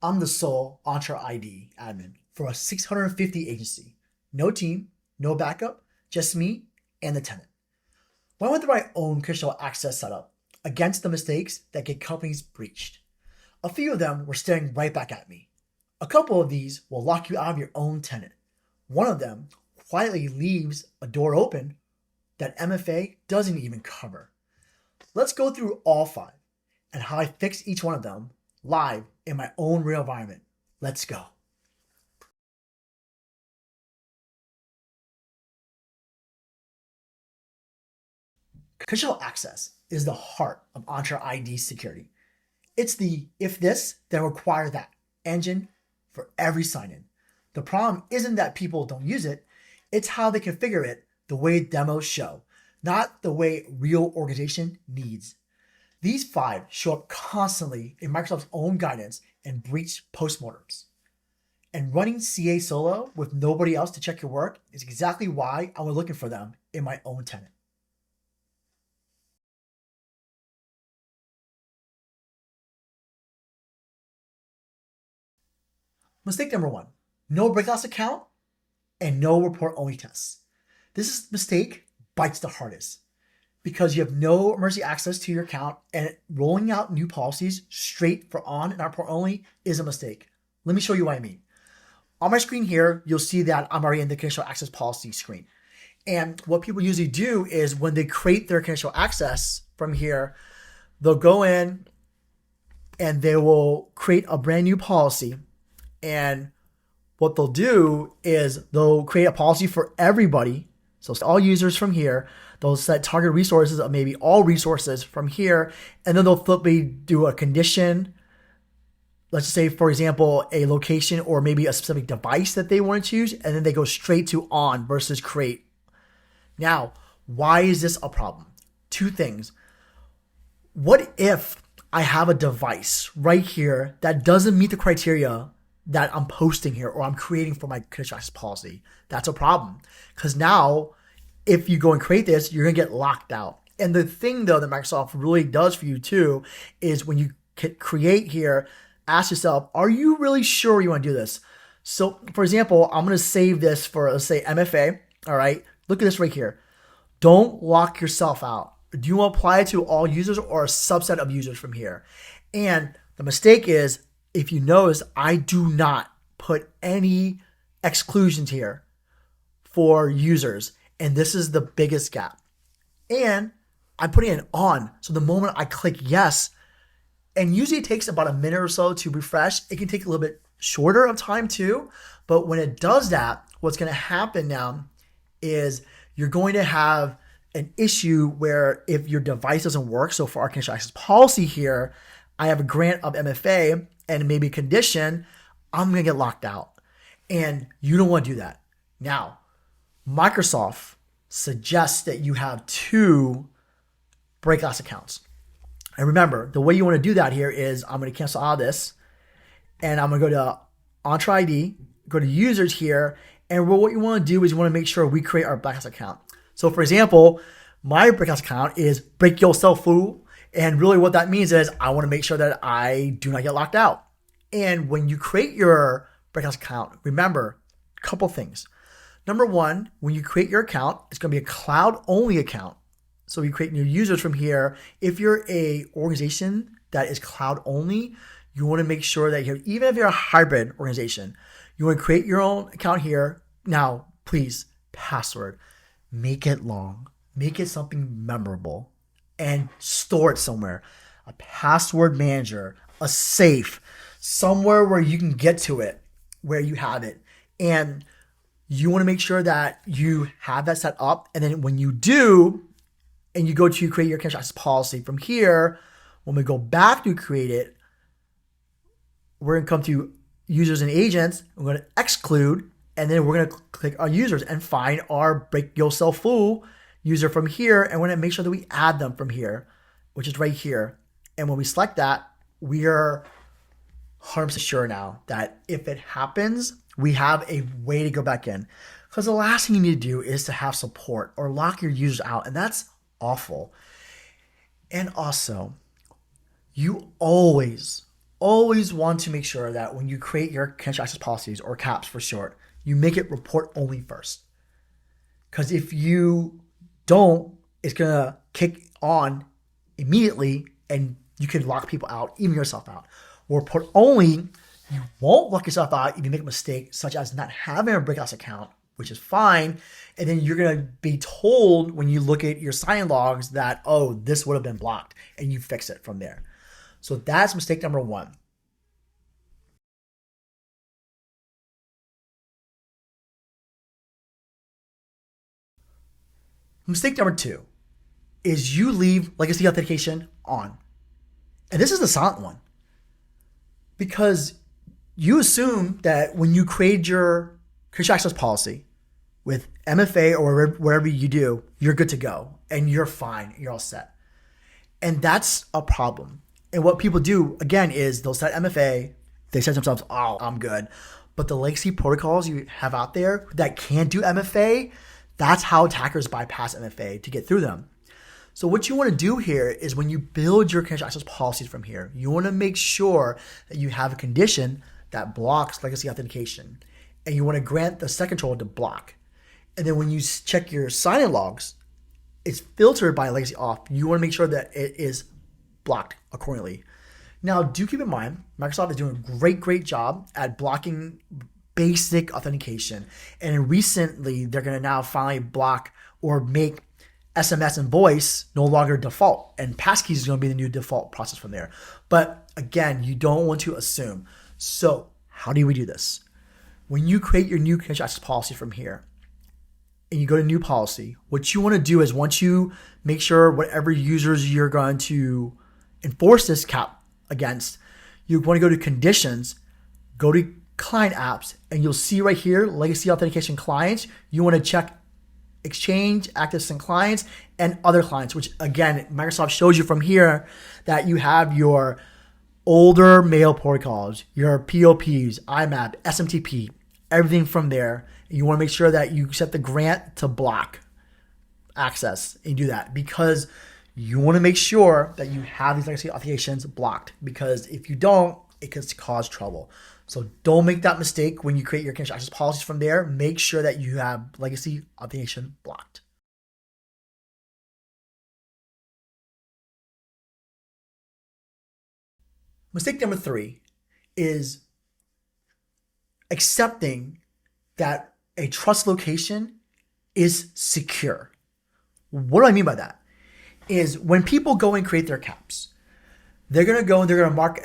I'm the sole Entra ID admin for a 650 agency. No team, no backup, just me and the tenant. Why with my own conditional access setup against the mistakes that get companies breached? A few of them were staring right back at me. A couple of these will lock you out of your own tenant. One of them quietly leaves a door open that MFA doesn't even cover. Let's go through all five and how I fix each one of them live in my own real environment. Let's go. Conditional access is the heart of Entra ID security. It's the if this, then require that engine for every sign-in. The problem isn't that people don't use it, it's how they configure it the way demos show, not the way real organization needs. These five show up constantly in Microsoft's own guidance and breach postmortems. And running CA solo with nobody else to check your work is exactly why I was looking for them in my own tenant. Mistake number one, no breakout account and no report only tests. This mistake bites the hardest because you have no emergency access to your account and rolling out new policies straight for on and report only is a mistake. Let me show you what I mean. On my screen here, you'll see that I'm already in the conditional access policy screen. And what people usually do is when they create their conditional access from here, they'll go in and they will create a brand new policy. And what they'll do is they'll create a policy for everybody. So it's all users from here. They'll set target resources of maybe all resources from here. And then they'll do a condition. Let's say, for example, a location or maybe a specific device that they want to choose. And then they go straight to on versus create. Now, why is this a problem? Two things. What if I have a device right here that doesn't meet the criteria that I'm posting here or I'm creating for my conditional access policy? That's a problem. Because now, if you go and create this, you're going to get locked out. And the thing, though, that Microsoft really does for you, too, is when you create here, ask yourself, are you really sure you want to do this? So, for example, I'm going to save this for, let's say, MFA. All right. Look at this right here. Don't lock yourself out. Do you want to apply it to all users or a subset of users from here? And the mistake is, if you notice, I do not put any exclusions here for users. And this is the biggest gap. And I'm putting it on. So the moment I click yes, and usually it takes about a minute or so to refresh. It can take a little bit shorter of time too. But when it does that, what's going to happen now is you're going to have an issue where if your device doesn't work, so for our conditional access policy here, I have a grant of MFA and maybe a condition, I'm going to get locked out. And you don't want to do that. Now, Microsoft suggests that you have two breakout accounts. And remember, the way you want to do that here is I'm going to cancel out of this and I'm going to go to Entra ID, go to users here. And what you want to do is you want to make sure we create our breakout account. So for example, my breakout account is break yourself fool. And really what that means is I want to make sure that I do not get locked out. And when you create your breakout account, remember a couple things. Number one, when you create your account, it's going to be a cloud only account. So you create new users from here. If you're a organization that is cloud only, you want to make sure that even if you're a hybrid organization, you want to create your own account here. Now, please, password, make it long, make it something memorable, and store it somewhere. A password manager, a safe, somewhere where you can get to it, where you have it. And you want to make sure that you have that set up. And then when you do, and you go to create your conditional access policy from here, when we go back to create it, we're going to come to users and agents. We're going to exclude, and then we're going to click our users and find our break yourself fool user from here. And we're going to make sure that we add them from here, which is right here. And when we select that, we are 100% sure now that if it happens, we have a way to go back in. Because the last thing you need to do is to have support or lock your users out. And that's awful. And also, you always always want to make sure that when you create your conditional access policies, or CAPs for short, you make it report only first. Because if you don't, it's going to kick on immediately and you can lock people out, even yourself out. Or report only, you won't lock yourself out if you make a mistake, such as not having a breakouts account, which is fine. And then you're going to be told when you look at your sign logs that, oh, this would have been blocked, and you fix it from there. So that's mistake number one. Mistake number two is you leave legacy authentication on. And this is the silent one. Because you assume that when you create your conditional access policy with MFA or whatever you do, you're good to go and you're fine, you're all set. And that's a problem. And what people do, again, is they'll set MFA, they say to themselves, oh, I'm good. But the legacy protocols you have out there that can't do MFA, that's how attackers bypass MFA to get through them. So what you want to do here is when you build your conditional access policies from here, you want to make sure that you have a condition that blocks legacy authentication. And you want to grant the second control to block. And then when you check your sign-in logs, it's filtered by legacy off. You want to make sure that it is blocked accordingly. Now, do keep in mind, Microsoft is doing a great job at blocking basic authentication. And recently, they're going to now finally block or make SMS and voice no longer default. And passkeys is going to be the new default process from there. But again, you don't want to assume. So how do we do this? When you create your new conditional access policy from here, and you go to new policy, what you want to do is once you make sure whatever users you're going to enforce this cap against, you want to go to conditions, go to client apps, and you'll see right here, legacy authentication clients. You want to check Exchange, active SYNC clients, and other clients, which again, Microsoft shows you from here that you have your older mail protocols, your POPs, IMAP, SMTP, everything from there. You want to make sure that you set the grant to block access and do that because you want to make sure that you have these legacy authentications blocked because if you don't, it could cause trouble. So don't make that mistake when you create your conditional access policies from there. Make sure that you have legacy authentication blocked. Mistake number three is accepting that a trust location is secure. What do I mean by that? Is when people go and create their caps, they're going to go and they're going to mark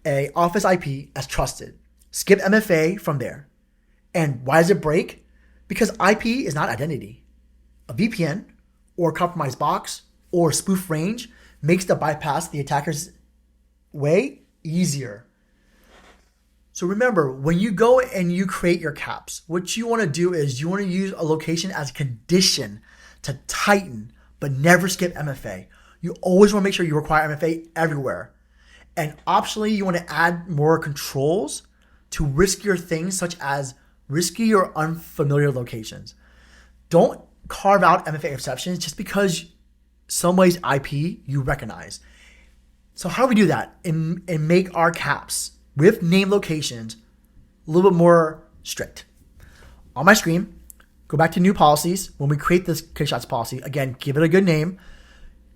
a office IP as trusted. Skip MFA from there. And why does it break? Because IP is not identity. A VPN or compromised box or spoof range makes the bypass the attacker's way easier. So remember, when you go and you create your caps, what you want to do is you want to use a location as a condition to tighten, but never skip MFA. You always want to make sure you require MFA everywhere. And optionally, you want to add more controls to riskier things such as risky or unfamiliar locations. Don't carve out MFA exceptions just because somebody's IP you recognize. So how do we do that and make our caps with name locations a little bit more strict? On my screen, go back to new policies. When we create this conditional access policy, again, give it a good name.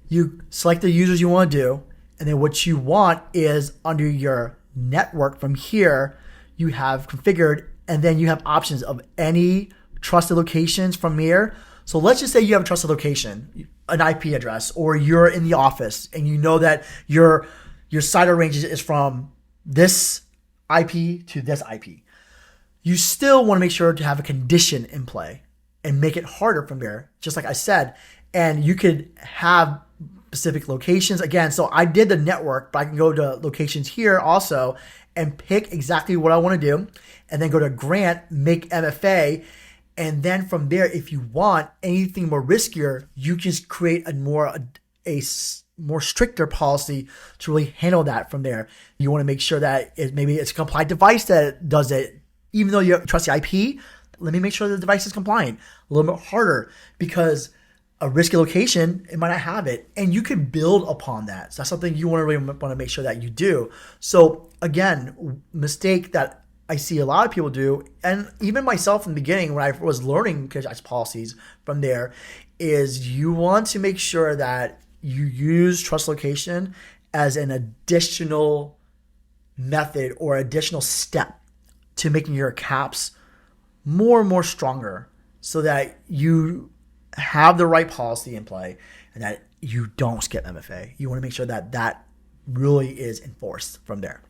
You select the users you want to do. And then what you want is under your network from here, you have configured, and then you have options of any trusted locations from here. So let's just say you have a trusted location, an IP address, or you're in the office and you know that your site range is from this IP to this IP. You still want to make sure to have a condition in play and make it harder from there, just like I said. And you could have specific locations. Again, so I did the network, but I can go to locations here also and pick exactly what I want to do and then go to grant, make MFA. And then from there, if you want anything more riskier, you just create a more stricter policy to really handle that from there. You want to make sure that maybe it's a compliant device that does it. Even though you trust the IP, let me make sure the device is compliant. A little bit harder because a risky location, it might not have it, and you can build upon that. So that's something you really want to make sure that you do. So again, mistake that I see a lot of people do, and even myself in the beginning when I was learning KYC policies from there, is you want to make sure that you use trust location as an additional method or additional step to making your caps more and more stronger, so that you have the right policy in play and that you don't skip MFA. You want to make sure that that really is enforced from there.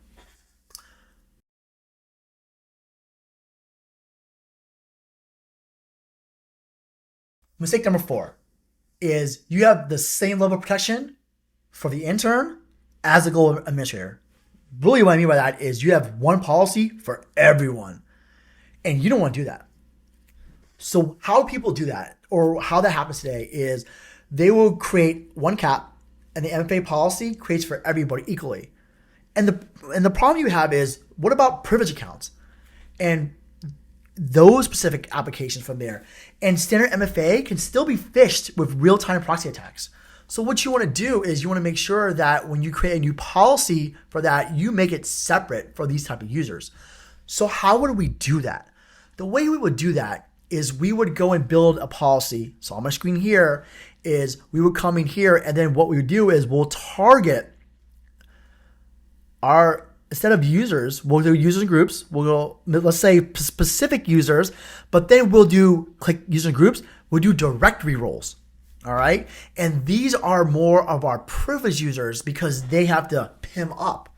Mistake number 4 is you have the same level of protection for the intern as the global administrator. Really what I mean by that is you have one policy for everyone, and you don't want to do that. So how people do that, or how that happens today, is they will create one cap and the MFA policy creates for everybody equally. And the problem you have is, what about privilege accounts and those specific applications from there? And standard MFA can still be phished with real-time proxy attacks. So what you want to do is you want to make sure that when you create a new policy for that, you make it separate for these type of users. So how would we do that? The way we would do that is we would go and build a policy. So on my screen here is we would come in here, and then what we would do is we'll target our, instead of users, we'll do users and groups. We'll go, let's say specific users, but then we'll do click users and groups. We'll do directory roles. All right. And these are more of our privileged users because they have to PIM up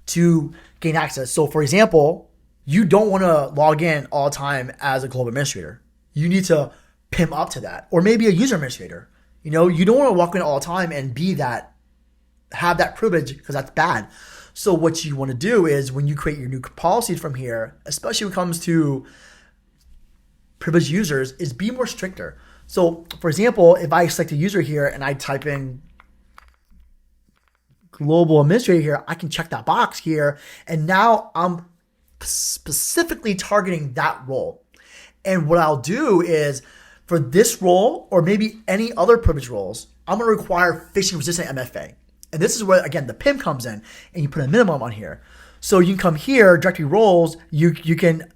to gain access. So for example, you don't want to log in all the time as a global administrator. You need to PIM up to that, or maybe a user administrator. You know, you don't want to walk in all the time and be that, have that privilege, because that's bad. So what you want to do is when you create your new policies from here, especially when it comes to privileged users, is be more stricter. So for example, if I select a user here and I type in global administrator here, I can check that box here. And now I'm specifically targeting that role. And what I'll do is for this role, or maybe any other privilege roles, I'm going to require phishing-resistant MFA. And this is where, again, the PIM comes in, and you put a minimum on here. So you can come here, directory roles, you can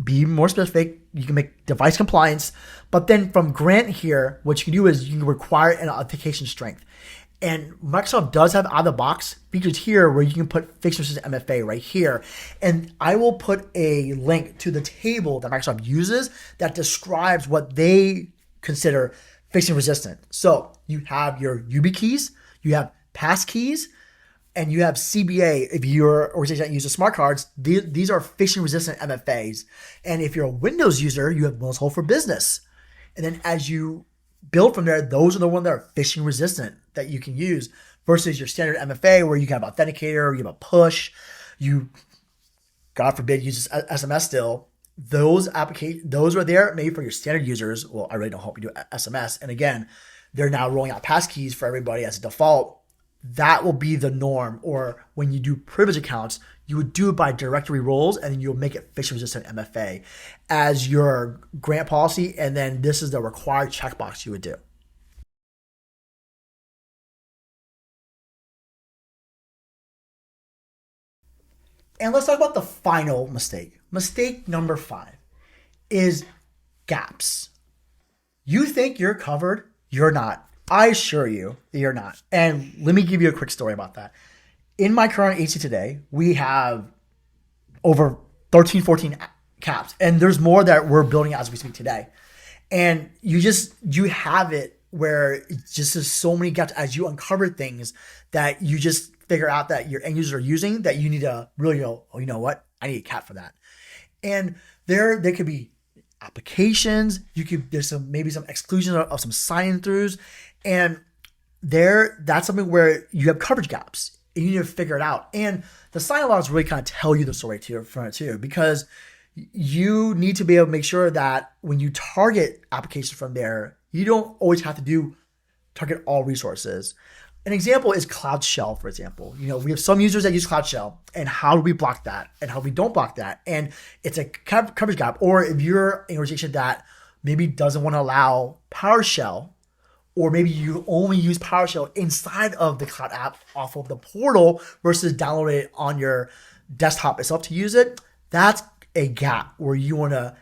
be more specific, you can make device compliance, but then from grant here, what you can do is you can require an authentication strength. And Microsoft does have out of the box features here where you can put phishing-resistant MFA right here. And I will put a link to the table that Microsoft uses that describes what they consider phishing resistant. So you have your YubiKeys, you have passkeys, and you have CBA. If your organization that uses smart cards, these are phishing resistant MFAs. And if you're a Windows user, you have Windows Hold for Business. And then as you build from there, those are the ones that are phishing resistant that you can use versus your standard MFA where you can have authenticator, you have a push, you, God forbid, use SMS still. Those are there maybe for your standard users. Well, I really don't hope you do SMS. And again, they're now rolling out passkeys for everybody as a default. That will be the norm. Or when you do privilege accounts, you would do it by directory roles, and then you'll make it phishing resistant MFA as your grant policy. And then this is the required checkbox you would do. And let's talk about the final mistake. Mistake number 5 is gaps. You think you're covered, you're not. I assure you that you're not. And let me give you a quick story about that. In my current agency today, we have over 13, 14 caps, and there's more that we're building as we speak today. And you have it where it's just there's so many gaps as you uncover things that you just figure out that your end users are using that you need to really go, oh, you know what? I need a cap for that. And there could be applications. There's maybe some exclusion of some sign-throughs. And that's something where you have coverage gaps and you need to figure it out. And the sign laws really kind of tell you the story too, because you need to be able to make sure that when you target applications from there, you don't always have to target all resources. An example is Cloud Shell, for example. You know, we have some users that use Cloud Shell, and how do we block that? And how we don't block that? And it's a coverage gap. Or if you're an organization that maybe doesn't want to allow PowerShell or maybe you only use PowerShell inside of the cloud app off of the portal versus download it on your desktop itself to use it. That's a gap where you want to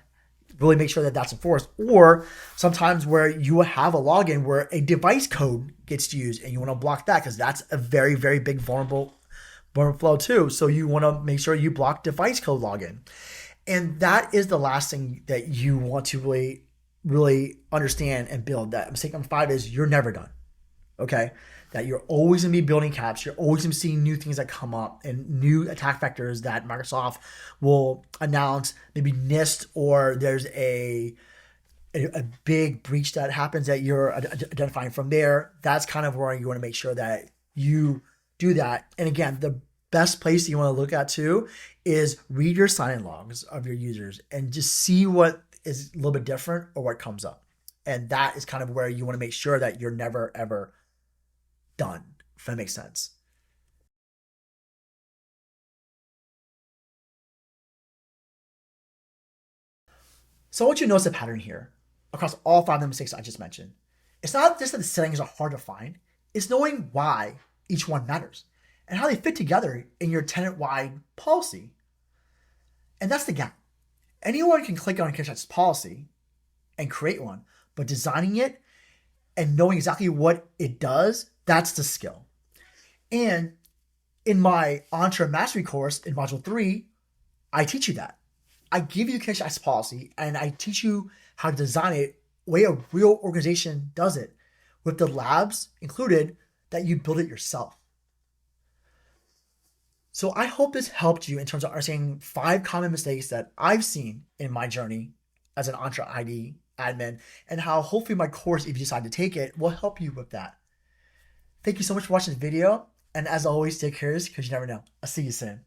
really make sure that that's enforced. Or sometimes where you have a login where a device code gets used and you want to block that because that's a very, very big vulnerable flow too. So you want to make sure you block device code login. And that is the last thing that you want to really, really understand and build. That mistake number 5 is you're never done. Okay? That you're always going to be building caps. You're always going to be seeing new things that come up and new attack vectors that Microsoft will announce, maybe NIST, or there's a big breach that happens that you're identifying from there. That's kind of where you want to make sure that you do that. And again, the best place you want to look at too is read your sign-in logs of your users and just see what is a little bit different or what comes up. And that is kind of where you want to make sure that you're never, ever done, if that makes sense. So I want you to notice a pattern here across all 5 of the mistakes I just mentioned. It's not just that the settings are hard to find, it's knowing why each one matters and how they fit together in your tenant-wide policy. And that's the gap. Anyone can click on a conditional access policy and create one, but designing it and knowing exactly what it does, that's the skill. And in my Entra Mastery course in Module 3, I teach you that. I give you the conditional access policy and I teach you how to design it the way a real organization does it, with the labs included that you build it yourself. So I hope this helped you in terms of understanding 5 common mistakes that I've seen in my journey as an Entra ID admin, and how hopefully my course, if you decide to take it, will help you with that. Thank you so much for watching this video. And as always, stay curious because you never know. I'll see you soon.